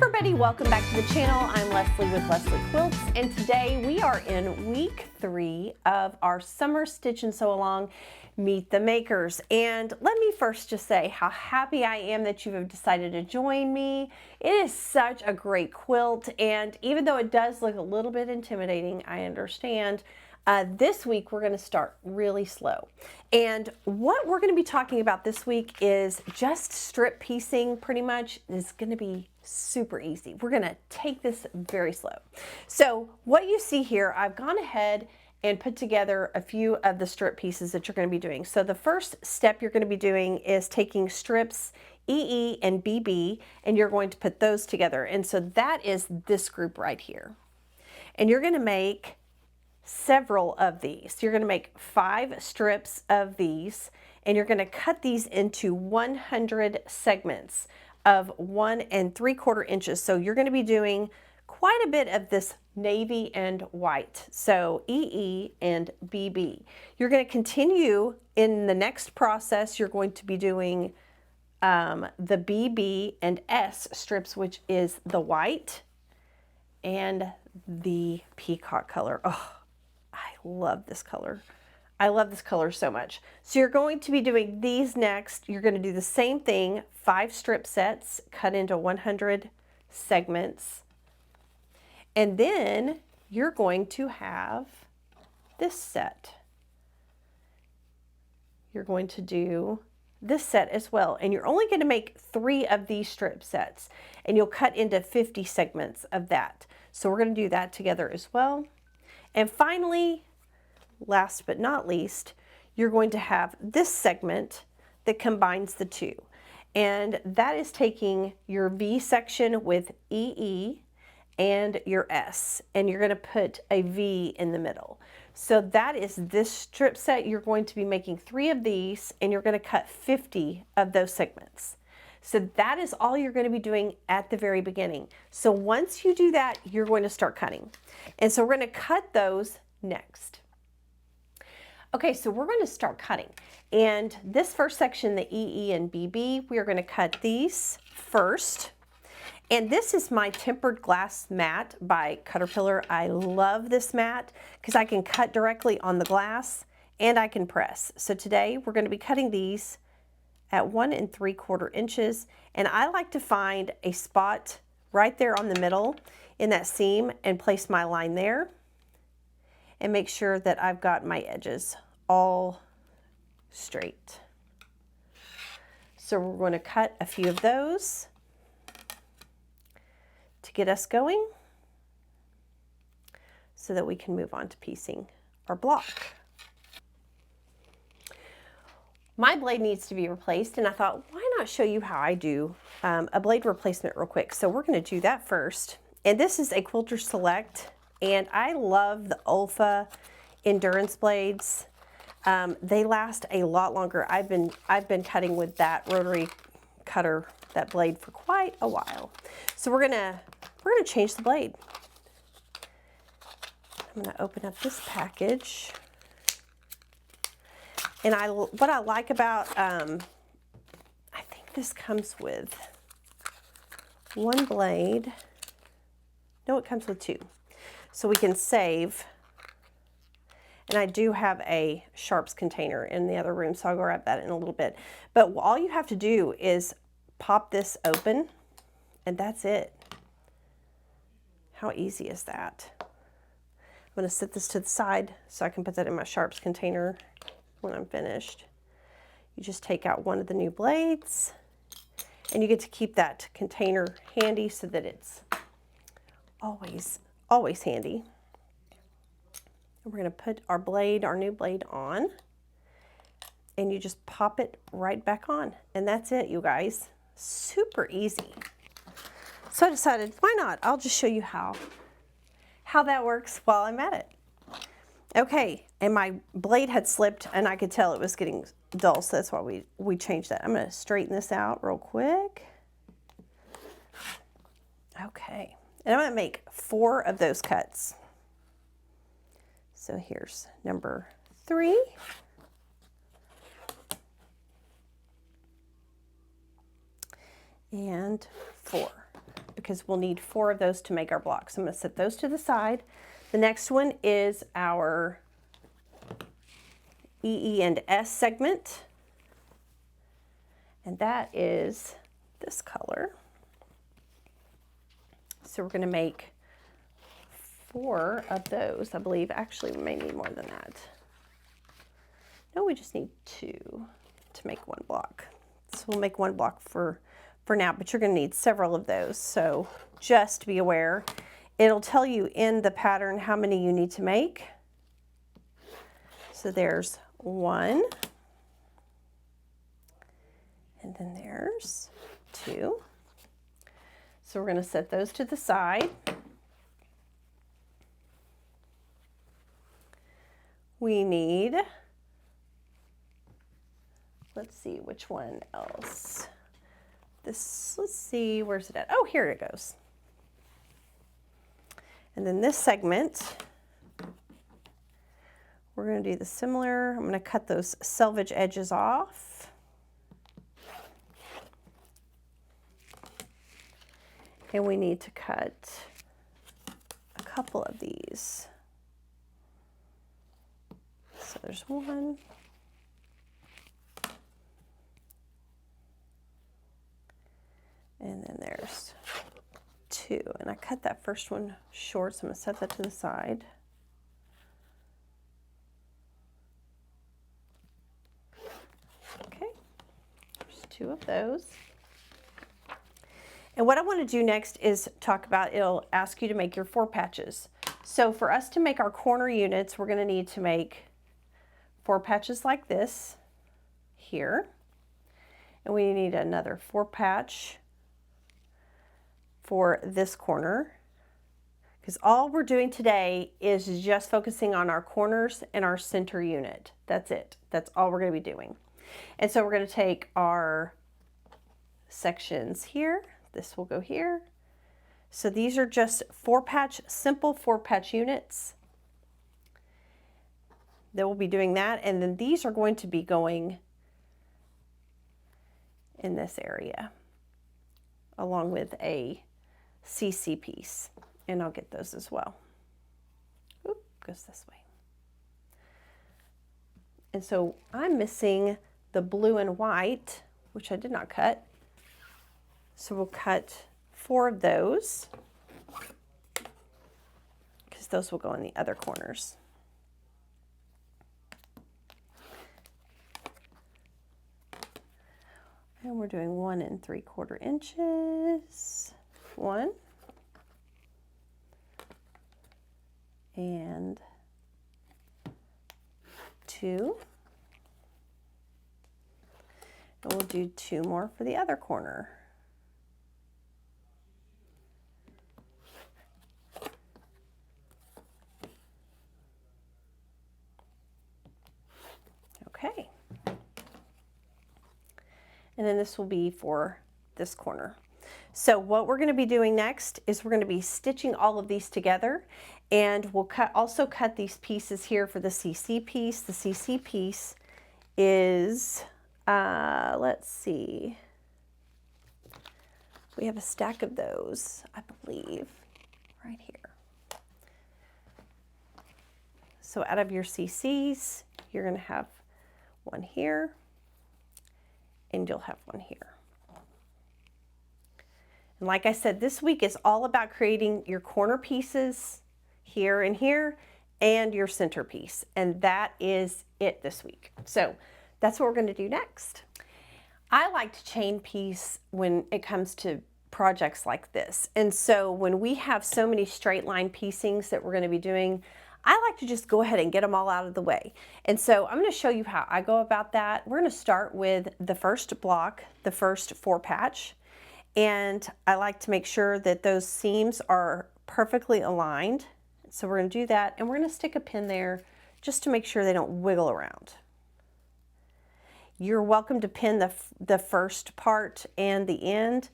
everybody, welcome back to the channel. I'm Leslie with Leslie Quilts, and today we are in week 3 of our summer stitch and sew along Meet the Makers. And let me first just say how happy I am that you have decided to join me. It is such a great quilt, and even though it does look a little bit intimidating, I understand. This week we're going to start really slow, and what we're going to be talking about this week is just strip piecing. Pretty much is going to be super easy. We're going to take this very slow. So what you see here, I've gone ahead and put together a few of the strip pieces that you're going to be doing. So the first step you're going to be doing is taking strips EE and BB, and you're going to put those together. And so that is this group right here. And you're going to make several of these. You're going to make 5 strips of these, and you're going to cut these into 100 segments of 1 3/4 inches. So you're going to be doing quite a bit of this navy and white. So EE and BB. You're going to continue in the next process. You're going to be doing the BB and S strips, which is the white and the peacock color. Oh, I love this color. I love this color so much. So you're going to be doing these next. You're going to do the same thing, 5 strip sets cut into 100 segments. And then you're going to have this set. You're going to do this set as well. And you're only going to make 3 of these strip sets, and you'll cut into 50 segments of that. So we're going to do that together as well. And finally, last but not least, you're going to have this segment that combines the two. And that is taking your V section with EE and your S, and you're going to put a V in the middle. So that is this strip set. You're going to be making 3 of these, and you're going to cut 50 of those segments. So that is all you're going to be doing at the very beginning. So once you do that, you're going to start cutting. And so we're going to cut those next. Okay, so we're going to start cutting. And this first section, the EE and BB, we are going to cut these first. And this is my tempered glass mat by Caterpillar. I love this mat because I can cut directly on the glass and I can press. So today we're going to be cutting these at 1 3/4 inches, and I like to find a spot right there on the middle in that seam and place my line there and make sure that I've got my edges all straight. So we're going to cut a few of those to get us going so that we can move on to piecing our block. My blade needs to be replaced, and I thought, why not show you how I do a blade replacement real quick. So we're going to do that first. And this is a Quilter Select, and I love the Olfa endurance blades. They last a lot longer. I've been cutting with that rotary cutter, that blade, for quite a while. So we're gonna change the blade. I'm gonna open up this package. And what I like about, I think this comes with 1 blade. No, it comes with 2. So we can save. And I do have a sharps container in the other room, so I'll grab that in a little bit. But all you have to do is pop this open, and that's it. How easy is that? I'm going to set this to the side so I can put that in my sharps container when I'm finished. You just take out 1 of the new blades, and you get to keep that container handy so that it's always handy. And we're going to put our blade, our new blade, on, and you just pop it right back on, and that's it, you guys. Super easy. So I decided, why not? I'll just show you how that works while I'm at it. Okay, and my blade had slipped, and I could tell it was getting dull, so that's why we changed that. I'm going to straighten this out real quick. Okay, and I'm going to make 4 of those cuts. So here's number 3. And 4. because we'll need 4 of those to make our blocks. I'm going to set those to the side. The next one is our EE and S segment, and that is this color. So we're going to make 4 of those, I believe. Actually, we may need more than that. No, we just need 2 to make 1 block. So we'll make 1 block for now, but you're going to need several of those. So just be aware, it'll tell you in the pattern how many you need to make. So there's 1, and then there's 2. So we're going to set those to the side. We need, let's see which one else. This, let's see, where's it at? Oh, here it goes. And then this segment, we're going to do the similar. I'm going to cut those selvage edges off. And we need to cut a couple of these. So there's 1. And then there's 2. And I cut that first one short, so I'm going to set that to the side. Okay, there's 2 of those. And what I want to do next is talk about, it'll ask you to make your 4 patches. So for us to make our corner units, we're going to need to make 4 patches like this here. And we need another 4 patch for this corner, because all we're doing today is just focusing on our corners and our center unit. That's it. That's all we're going to be doing. And so we're going to take our sections here. This will go here. So these are just 4 patch, simple 4 patch units. They will be doing that, and then these are going to be going in this area along with a CC piece, and I'll get those as well. Oop, goes this way. And so I'm missing the blue and white, which I did not cut. So we'll cut 4 of those, because those will go in the other corners. And we're doing 1 3/4 inches. 1 and 2. And we'll do 2 more for the other corner. Okay. And then this will be for this corner. So what we're going to be doing next is we're going to be stitching all of these together, and we'll also cut these pieces here for the CC piece. The CC piece is, let's see, we have a stack of those, I believe, right here. So out of your CCs, you're going to have 1 here, and you'll have 1 here. And like I said, this week is all about creating your corner pieces here and here and your center piece. And that is it this week. So that's what we're going to do next. I like to chain piece when it comes to projects like this. And so when we have so many straight line piecings that we're going to be doing, I like to just go ahead and get them all out of the way. And so I'm going to show you how I go about that. We're going to start with the first block, the first 4 patch. And I like to make sure that those seams are perfectly aligned. So we're going to do that, and we're going to stick a pin there just to make sure they don't wiggle around. You're welcome to pin the first part and the end.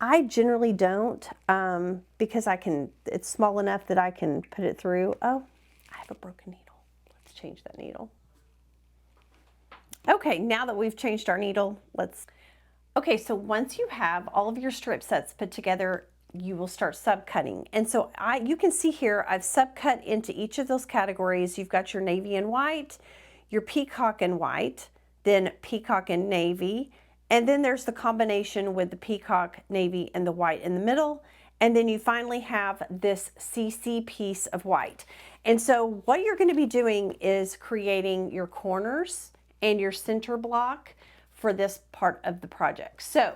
I generally don't because it's small enough that I can put it through. Oh, I have a broken needle. Let's change that needle. Okay, now that we've changed our needle, okay, so once you have all of your strip sets put together, you will start subcutting. And so you can see here, I've subcut into each of those categories. You've got your navy and white, your peacock and white, then peacock and navy, and then there's the combination with the peacock, navy, and the white in the middle. And then you finally have this CC piece of white. And so what you're going to be doing is creating your corners and your center block for this part of the project. So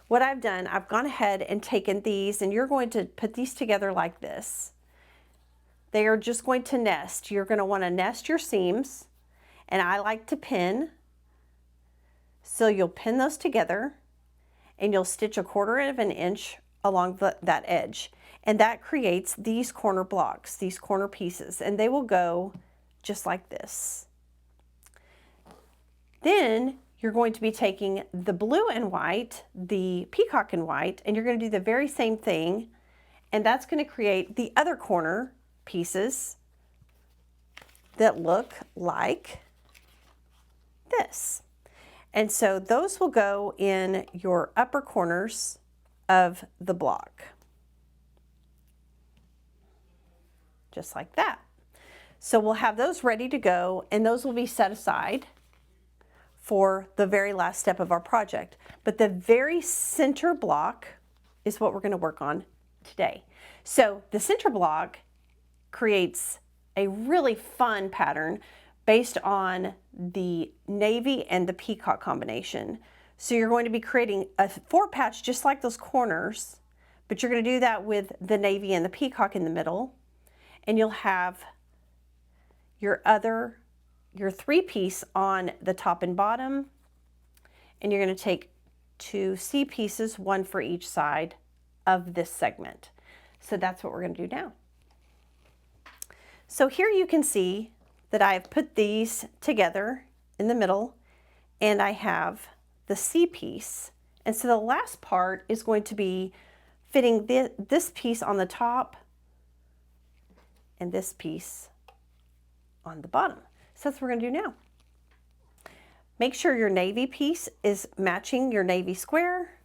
what I've done, I've gone ahead and taken these, and you're going to put these together like this. They are just going to nest. You're going to want to nest your seams, and I like to pin. So you'll pin those together, and you'll stitch 1/4 of an inch along that edge. And that creates these corner blocks, these corner pieces, and they will go just like this. Then you're going to be taking the blue and white, the peacock and white, and you're going to do the very same thing, and that's going to create the other corner pieces that look like this. And so those will go in your upper corners of the block, just like that. So we'll have those ready to go, and those will be set aside for the very last step of our project. But the very center block is what we're going to work on today. So the center block creates a really fun pattern based on the navy and the peacock combination. So you're going to be creating a fort patch just like those corners, but you're going to do that with the navy and the peacock in the middle, and you'll have your 3-piece on the top and bottom, and you're going to take 2 C pieces, 1 for each side of this segment. So that's what we're going to do now. So here you can see that I've put these together in the middle, and I have the C piece. And so the last part is going to be fitting this piece on the top and this piece on the bottom. So that's what we're going to do now. Make sure your navy piece is matching your navy square.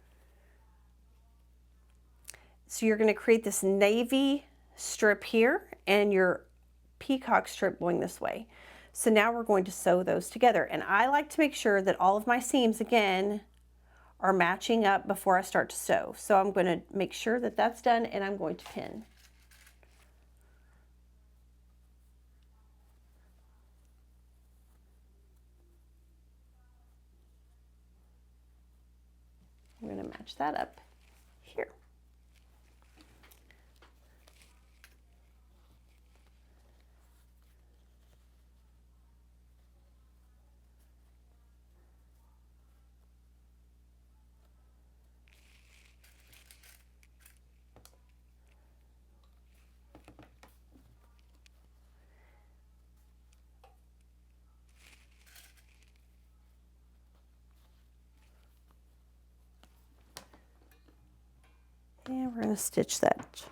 So you're going to create this navy strip here and your peacock strip going this way. So now we're going to sew those together. And I like to make sure that all of my seams, again, are matching up before I start to sew. So I'm going to make sure that that's done, and I'm going to pin. I'm going to match that up here. And we're going to stitch that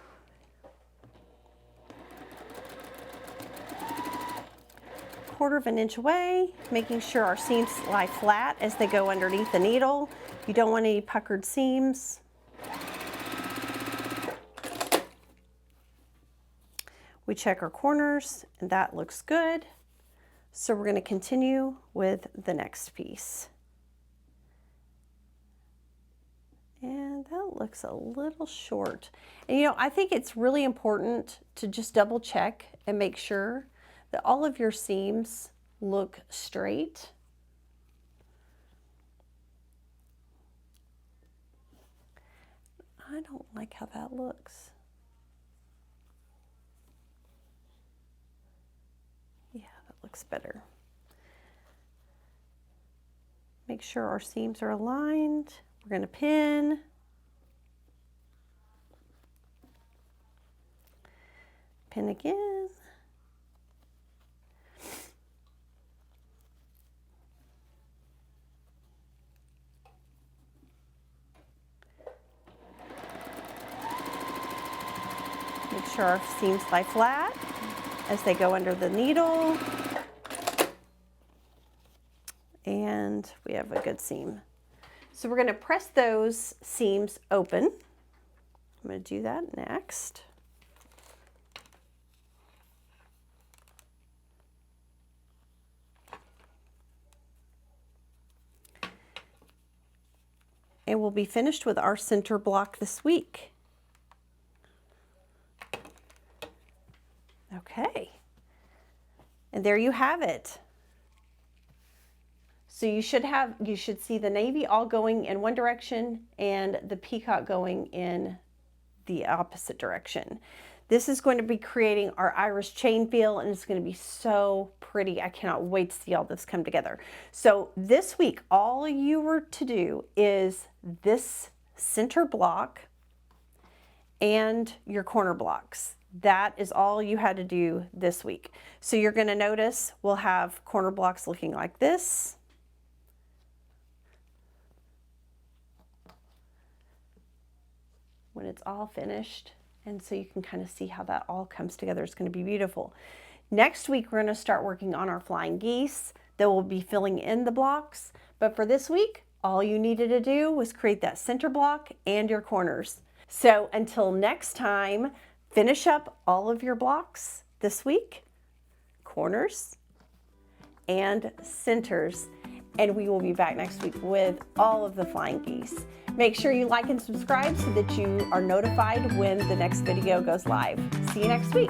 1/4 of an inch away, making sure our seams lie flat as they go underneath the needle. You don't want any puckered seams. We check our corners, and that looks good. So we're going to continue with the next piece. And that looks a little short. And you know, I think it's really important to just double check and make sure that all of your seams look straight. I don't like how that looks. Yeah, that looks better. Make sure our seams are aligned. We're going to pin. Pin again. Make sure our seams lie flat as they go under the needle. And we have a good seam. So we're going to press those seams open. I'm going to do that next. And we'll be finished with our center block this week. Okay. And there you have it. So you should see the navy all going in one direction and the peacock going in the opposite direction. This is going to be creating our iris chain feel, and it's going to be so pretty. I cannot wait to see all this come together. So this week, all you were to do is this center block and your corner blocks. That is all you had to do this week. So you're going to notice we'll have corner blocks looking like this. When it's all finished. And so you can kind of see how that all comes together. It's going to be beautiful. Next week, we're going to start working on our flying geese that will be filling in the blocks. But for this week, all you needed to do was create that center block and your corners. So until next time, finish up all of your blocks this week, corners and centers. And we will be back next week with all of the flying geese. Make sure you like and subscribe so that you are notified when the next video goes live. See you next week.